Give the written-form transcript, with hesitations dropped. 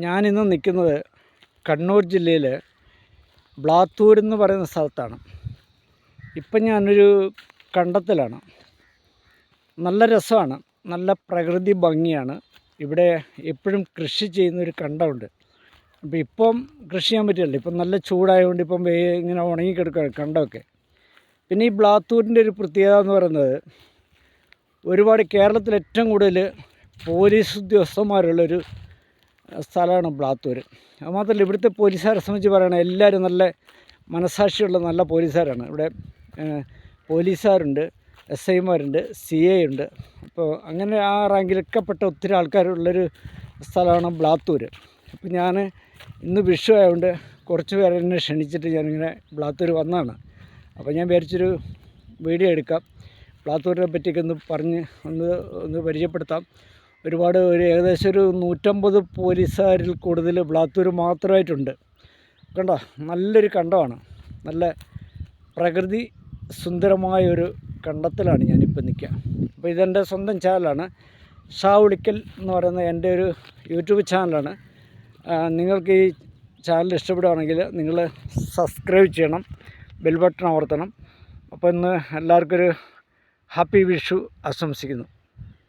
ഞാനിന്ന് നിൽക്കുന്നത് കണ്ണൂർ ജില്ലയിൽ ബ്ലാത്തൂർ എന്ന് പറയുന്ന സ്ഥലത്താണ്. ഇപ്പം ഞാനൊരു കണ്ടത്തിലാണ്. നല്ല രസമാണ്, നല്ല പ്രകൃതി ഭംഗിയാണ്. ഇവിടെ എപ്പോഴും കൃഷി ചെയ്യുന്നൊരു കണ്ടമുണ്ട്. അപ്പോൾ ഇപ്പം കൃഷി ചെയ്യാൻ പറ്റില്ല, ഇപ്പം നല്ല ചൂടായതുകൊണ്ട് ഇപ്പം ഇങ്ങനെ ഉണങ്ങിക്കിടക്കുകയാണ് കണ്ടമൊക്കെ. പിന്നെ ഈ ബ്ലാത്തൂരിൻ്റെ ഒരു പ്രത്യേകത എന്ന് പറയുന്നത്, ഒരുപാട് കേരളത്തിൽ ഏറ്റവും കൂടുതൽ പോലീസ് ഉദ്യോഗസ്ഥന്മാരുള്ളൊരു സ്ഥലമാണ് ബ്ലാത്തൂർ. അതുമാത്രമല്ല, ഇവിടുത്തെ പോലീസുകാരെ സംബന്ധിച്ച് പറയുകയാണെങ്കിൽ എല്ലാവരും നല്ല മനസാക്ഷിയുള്ള നല്ല പോലീസുകാരാണ്. ഇവിടെ പോലീസുകാരുണ്ട്, SI-മാരുണ്ട്, CA ഉണ്ട്. അപ്പോൾ അങ്ങനെ ആ റാങ്കിലൊക്കെ പെട്ട ഒത്തിരി ആൾക്കാരുള്ളൊരു സ്ഥലമാണ് ബ്ലാത്തൂർ. അപ്പോൾ ഞാൻ ഇന്ന് വിഷു ആയതുകൊണ്ട് കുറച്ച് പേരെ എന്നെ ക്ഷണിച്ചിട്ട് ഞാനിങ്ങനെ ബ്ലാത്തൂർ വന്നതാണ്. അപ്പോൾ ഞാൻ വിചാരിച്ചൊരു വീഡിയോ എടുക്കാം, ബ്ലാത്തൂരിനെ പറ്റിയൊക്കെ ഒന്ന് പറഞ്ഞ് ഒന്ന് പരിചയപ്പെടുത്താം. ഒരു ഏകദേശം ഒരു 150 പോലീസുകാരിൽ കൂടുതൽ ബ്ലാത്തൂർ മാത്രമായിട്ടുണ്ട്. കണ്ടോ, നല്ലൊരു കണ്ടമാണ്. നല്ല പ്രകൃതി സുന്ദരമായൊരു കണ്ടത്തിലാണ് ഞാനിപ്പോൾ നിൽക്കുക. അപ്പോൾ ഇതെൻ്റെ സ്വന്തം ചാനലാണ്, ഷാ ഉളിക്കൽ എന്ന് പറയുന്ന എൻ്റെ ഒരു യൂട്യൂബ് ചാനലാണ്. നിങ്ങൾക്ക് ഈ ചാനൽ ഇഷ്ടപ്പെടുകയാണെങ്കിൽ നിങ്ങൾ സബ്സ്ക്രൈബ് ചെയ്യണം, ബെൽ ബട്ടൺ അമർത്തണം. അപ്പോൾ ഇന്ന് എല്ലാവർക്കും ഒരു ഹാപ്പി വിഷു ആശംസിക്കുന്നു.